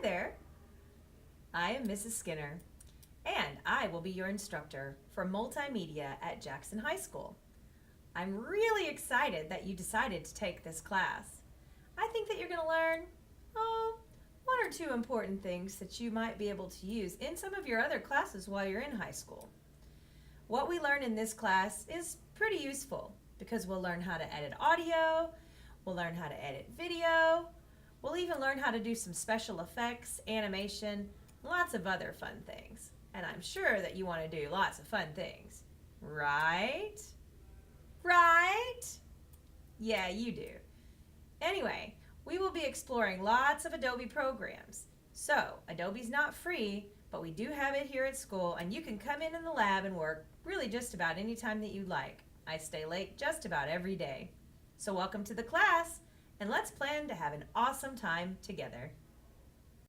there. I am Mrs. Skinner, and I will be your instructor for multimedia at Jackson High School. I'm really excited that you decided to take this class. I think that you're going to learn, one or two important things that you might be able to use in some of your other classes while you're in high school. What we learn in this class is pretty useful because we'll learn how to edit audio, we'll learn how to edit video, we'll even learn how to do some special effects, animation, lots of other fun things. And I'm sure that you want to do lots of fun things, right? Right? Yeah, you do. Anyway, we will be exploring lots of Adobe programs. So, Adobe's not free, but we do have it here at school, and you can come in the lab and work really just about any time that you'd like. I stay late just about every day. So welcome to the class, and let's plan to have an awesome time together.